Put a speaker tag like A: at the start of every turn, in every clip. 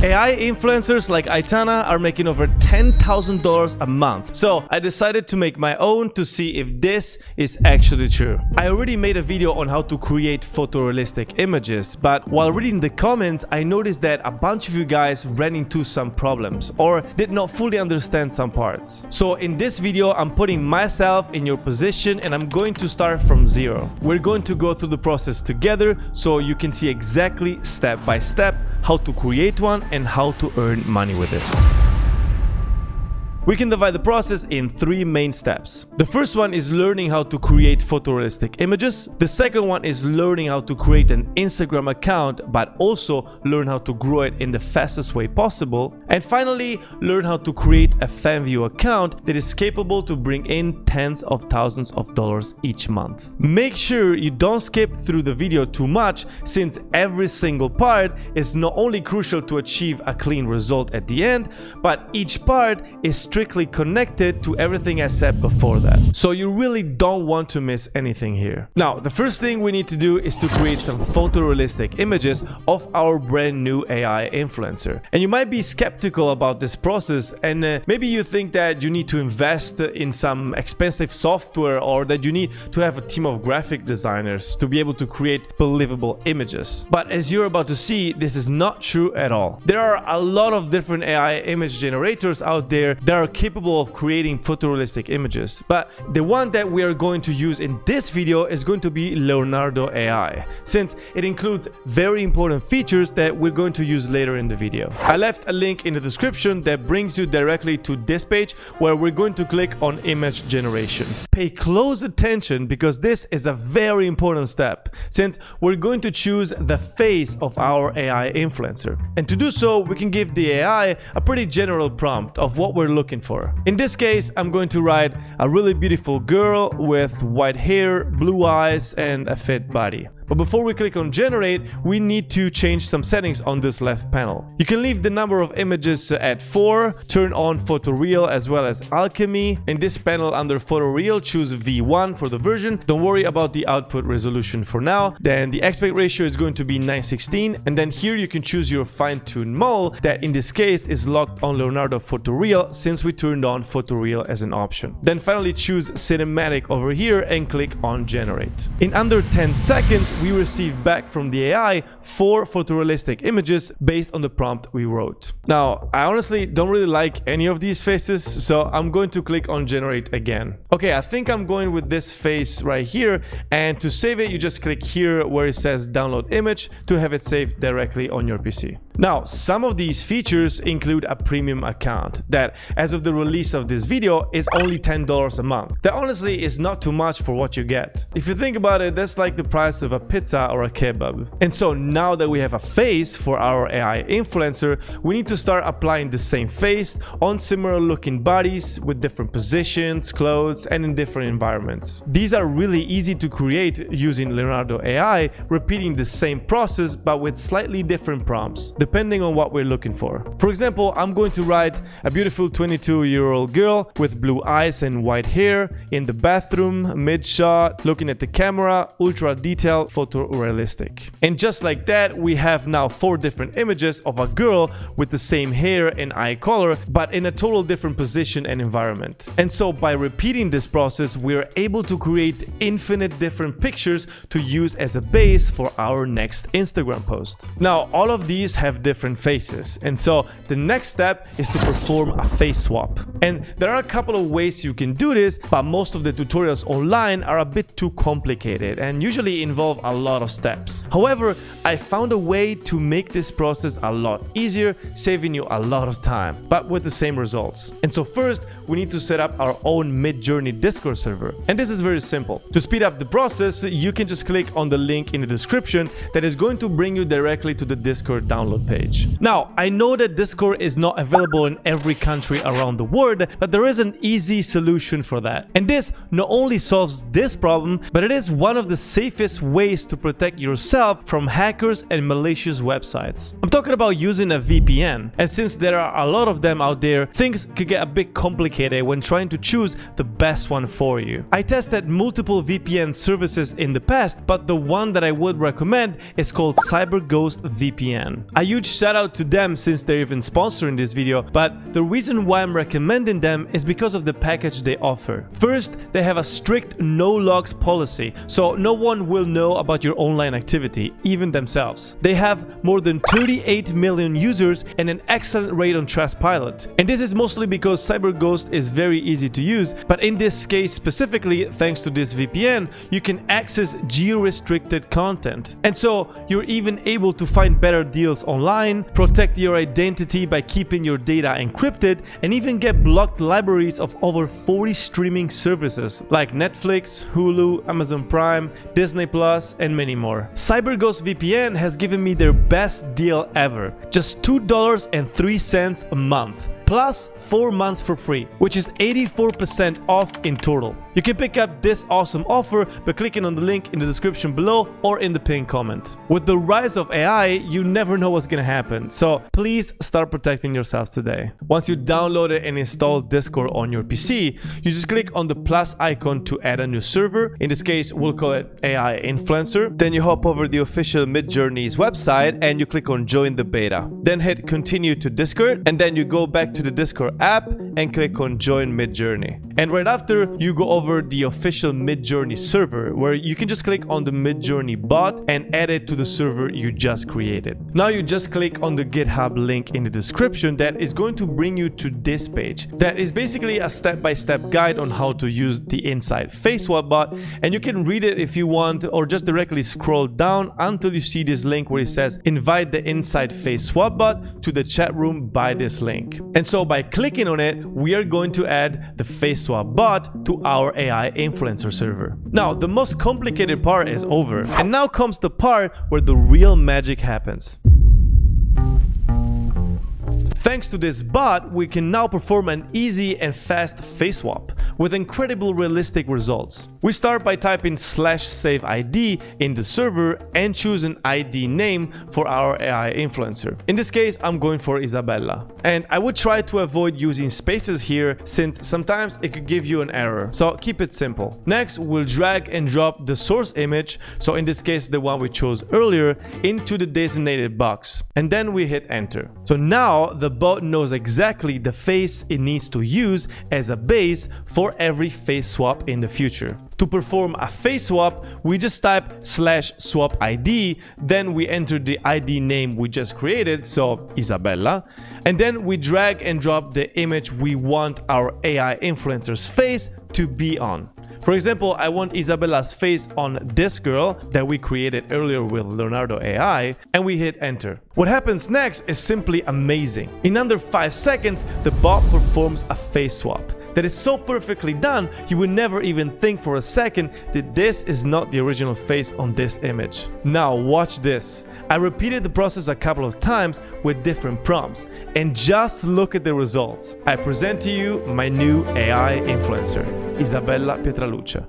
A: AI influencers like Aitana are making over $10,000 a month. So I decided to make my own to see if this is actually true. I already made a video on how to create photorealistic images, but while reading the comments, I noticed that a bunch of you guys ran into some problems or did not fully understand some parts. So in this video, I'm putting myself in your position and I'm going to start from zero. We're going to go through the process together so you can see exactly step by step how to create one and how to earn money with it. We can divide the process in three main steps. The first one is learning how to create photorealistic images. The second one is learning how to create an Instagram account, but also learn how to grow it in the fastest way possible. And finally, learn how to create a fan view account that is capable to bring in tens of thousands of dollars each month. Make sure you don't skip through the video too much, since every single part is not only crucial to achieve a clean result at the end, but each part is strictly connected to everything I said before that. So you really don't want to miss anything here. Now, the first thing we need to do is to create some photorealistic images of our brand new AI influencer. And you might be skeptical about this process, and maybe you think that you need to invest in some expensive software or that you need to have a team of graphic designers to be able to create believable images. But as you're about to see, this is not true at all. There are a lot of different AI image generators out there that are capable of creating photorealistic images, but the one that we are going to use in this video is going to be Leonardo AI, since it includes very important features that we're going to use later in the video. I left a link in the description that brings you directly to this page where we're going to click on image generation. Pay close attention because this is a very important step, since we're going to choose the face of our AI influencer. And to do so, we can give the AI a pretty general prompt of what we're looking for. In this case, I'm going to write a really beautiful girl with white hair, blue eyes, and a fit body. But before we click on generate, we need to change some settings on this left panel. You can leave the number of images at 4, turn on photoreal as well as alchemy. In this panel under photoreal, choose V1 for the version. Don't worry about the output resolution for now. Then the aspect ratio is going to be 9:16, and then here you can choose your fine-tune mode that in this case is locked on Leonardo photoreal since we turned on photoreal as an option. Then finally choose cinematic over here and click on generate. In under 10 seconds, we receive back from the AI 4 photorealistic images based on the prompt we wrote. Now, I honestly don't really like any of these faces, so I'm going to click on generate again. Okay, I think I'm going with this face right here, and to save it, you just click here where it says download image to have it saved directly on your PC. Now, some of these features include a premium account that, as of the release of this video, is only $10 a month. That honestly is not too much for what you get. If you think about it, that's like the price of a pizza or a kebab. And so now that we have a face for our AI influencer, we need to start applying the same face on similar looking bodies with different positions, clothes, and in different environments. These are really easy to create using Leonardo AI, repeating the same process but with slightly different prompts, depending on what we're looking for. For example, I'm going to write a beautiful 22-year-old girl with blue eyes and white hair in the bathroom, mid-shot, looking at the camera, ultra detailed, photorealistic. And just like that, we have now 4 different images of a girl with the same hair and eye color, but in a total different position and environment. And so by repeating this process, we're able to create infinite different pictures to use as a base for our next Instagram post. Now, all of these have different faces, and so the next step is to perform a face swap. And there are a couple of ways you can do this, but most of the tutorials online are a bit too complicated and usually involve a lot of steps. However, I found a way to make this process a lot easier, saving you a lot of time, but with the same results. And so first, we need to set up our own Midjourney Discord server. And this is very simple. To speed up the process, you can just click on the link in the description that is going to bring you directly to the Discord download page. Now, I know that Discord is not available in every country around the world, word, but there is an easy solution for that. And this not only solves this problem, but it is one of the safest ways to protect yourself from hackers and malicious websites. I'm talking about using a VPN. And since there are a lot of them out there, things could get a bit complicated when trying to choose the best one for you. I tested multiple VPN services in the past, but the one that I would recommend is called CyberGhost VPN. A huge shout out to them since they're even sponsoring this video, but the reason why I'm recommending them is because of the package they offer. First, they have a strict no logs policy, so no one will know about your online activity, even themselves. They have more than 38 million users and an excellent rate on Trustpilot. And this is mostly because CyberGhost is very easy to use, but in this case specifically, thanks to this VPN, you can access geo-restricted content. And so you're even able to find better deals online, protect your identity by keeping your data encrypted, and even get blocked libraries of over 40 streaming services like Netflix, Hulu, Amazon Prime, Disney Plus, and many more. CyberGhost VPN has given me their best deal ever. Just $2.03 a month. Plus 4 months for free, which is 84% off in total. You can pick up this awesome offer by clicking on the link in the description below or in the pinned comment. With the rise of AI, you never know what's gonna happen, so please start protecting yourself today. Once you download it and install Discord on your PC, you just click on the plus icon to add a new server. In this case, we'll call it AI Influencer. Then you hop over the official Midjourney's website and you click on Join the Beta. Then hit Continue to Discord, and then you go back to the Discord app and click on Join Midjourney. And right after, you go over the official Midjourney server, where you can just click on the Midjourney bot and add it to the server you just created. Now you just click on the GitHub link in the description that is going to bring you to this page. That is basically a step-by-step guide on how to use the Inside Face Swap bot, and you can read it if you want, or just directly scroll down until you see this link where it says invite the Inside Face Swap bot to the chat room by this link. And so by clicking on it, we are going to add the Face Swap bot to our AI influencer server. Now, the most complicated part is over, and now comes the part where the real magic happens. Thanks to this bot, we can now perform an easy and fast face swap with incredible realistic results. We start by typing /save ID in the server and choose an ID name for our AI influencer. In this case, I'm going for Isabella. And I would try to avoid using spaces here since sometimes it could give you an error. So keep it simple. Next, we'll drag and drop the source image, so in this case the one we chose earlier, into the designated box. And then we hit enter. So now the bot knows exactly the face it needs to use as a base for every face swap in the future. To perform a face swap, we just type /swap ID, then we enter the ID name we just created, so Isabella, and then we drag and drop the image we want our AI influencer's face to be on. For example, I want Isabella's face on this girl that we created earlier with Leonardo AI, and we hit enter. What happens next is simply amazing. In under 5 seconds, the bot performs a face swap that is so perfectly done, you would never even think for a second that this is not the original face on this image. Now watch this. I repeated the process a couple of times with different prompts, and just look at the results. I present to you my new AI influencer, Isabella Pietraluce.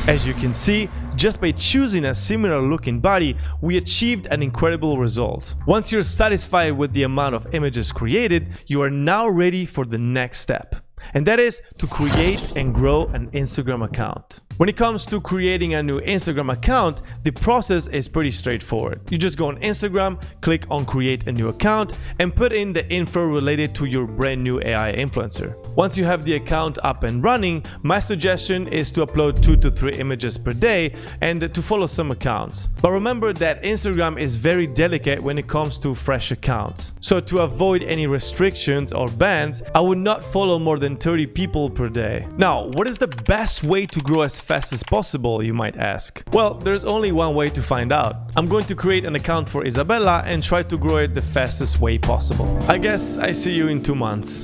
A: As you can see, just by choosing a similar looking body, we achieved an incredible result. Once you're satisfied with the amount of images created, you are now ready for the next step. And that is to create and grow an Instagram account. When it comes to creating a new Instagram account, the process is pretty straightforward. You just go on Instagram, click on create a new account, and put in the info related to your brand new AI influencer. Once you have the account up and running, my suggestion is to upload 2 to 3 images per day and to follow some accounts. But remember that Instagram is very delicate when it comes to fresh accounts. So to avoid any restrictions or bans, I would not follow more than 30 people per day. Now, what is the best way to grow as fast as possible, you might ask? Well, there's only one way to find out. I'm going to create an account for Isabella and try to grow it the fastest way possible. I guess I see you in 2 months.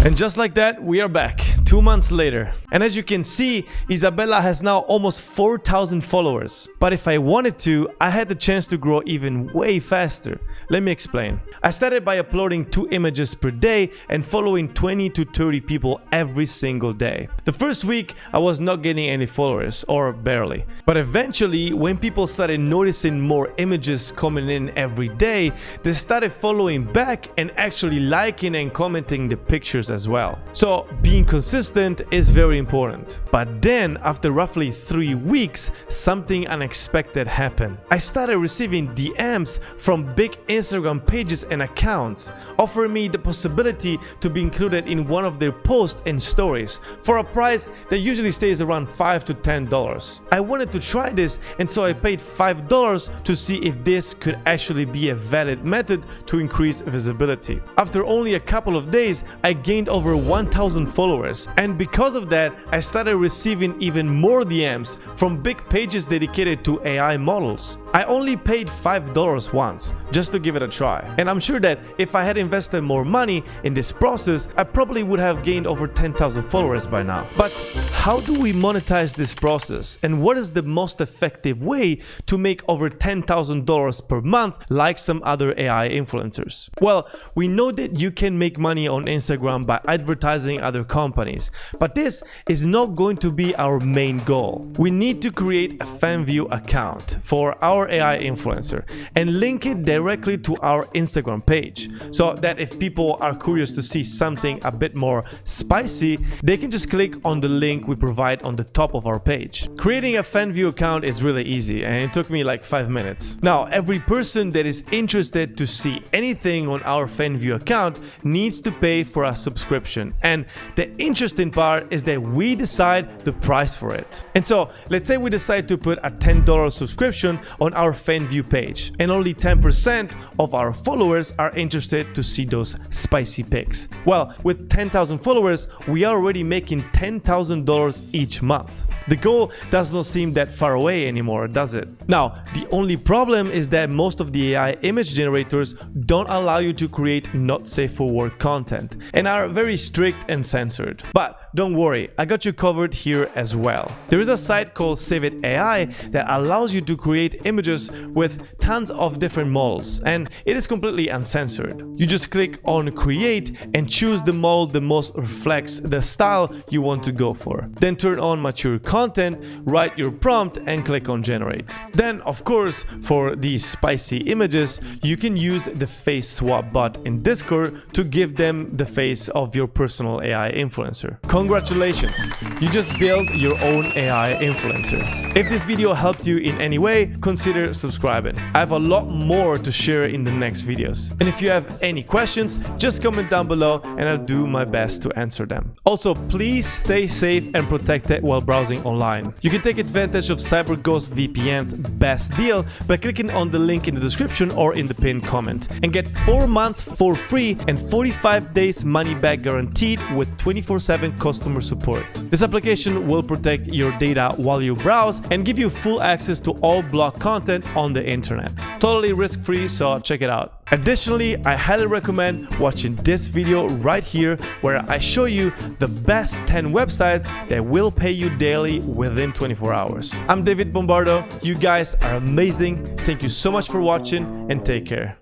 A: And just like that, we are back. 2 months later. And as you can see, Isabella has now almost 4,000 followers. But if I wanted to, I had the chance to grow even way faster. Let me explain. I started by uploading 2 images per day and following 20 to 30 people every single day. The first week, I was not getting any followers, or barely. But eventually, when people started noticing more images coming in every day, they started following back and actually liking and commenting the pictures as well. So being consistent is very important. But then after roughly 3 weeks, something unexpected happened. I started receiving DMs from big Instagram pages and accounts offering me the possibility to be included in one of their posts and stories for a price that usually stays around $5 to $10. I wanted to try this, and so I paid $5 to see if this could actually be a valid method to increase visibility. After only a couple of days, I gained over 1,000 followers, and because of that, I started receiving even more DMs from big pages dedicated to AI models. I only paid $5 once, just to give it a try. And I'm sure that if I had invested more money in this process, I probably would have gained over 10,000 followers by now. But how do we monetize this process? And what is the most effective way to make over $10,000 per month like some other AI influencers? Well, we know that you can make money on Instagram by advertising other companies, but this is not going to be our main goal. We need to create a fan view account for our AI influencer and link it directly to our Instagram page, so that if people are curious to see something a bit more spicy, they can just click on the link we provide on the top of our page. Creating a fan view account is really easy, and it took me like 5 minutes. Now, every person that is interested to see anything on our fan view account needs to pay for a subscription, and the interesting part is that we decide the price for it. And so let's say we decide to put a $10 subscription on our fan view page, and only 10% of our followers are interested to see those spicy pics. Well, with 10,000 followers, we are already making $10,000 each month. The goal does not seem that far away anymore, does it? Now, the only problem is that most of the AI image generators don't allow you to create not safe for work content and are very strict and censored. But don't worry, I got you covered here as well. There is a site called Save It AI that allows you to create images with tons of different models, and it is completely uncensored. You just click on create and choose the model that most reflects the style you want to go for. Then turn on mature content, write your prompt, and click on generate. Then, of course, for these spicy images, you can use the face swap bot in Discord to give them the face of your personal AI influencer. Congratulations! You just built your own AI influencer. If this video helped you in any way, consider subscribing. I have a lot more to share in the next videos. And if you have any questions, just comment down below and I'll do my best to answer them. Also, please stay safe and protected while browsing online. You can take advantage of CyberGhost VPN's best deal by clicking on the link in the description or in the pinned comment and get 4 months for free and 45 days money back guaranteed with 24/7 customer support. This application will protect your data while you browse and give you full access to all blocked content on the internet. Totally risk-free, so check it out. Additionally, I highly recommend watching this video right here where I show you the best 10 websites that will pay you daily within 24 hours. I'm David Bombardo. You guys are amazing. Thank you so much for watching and take care.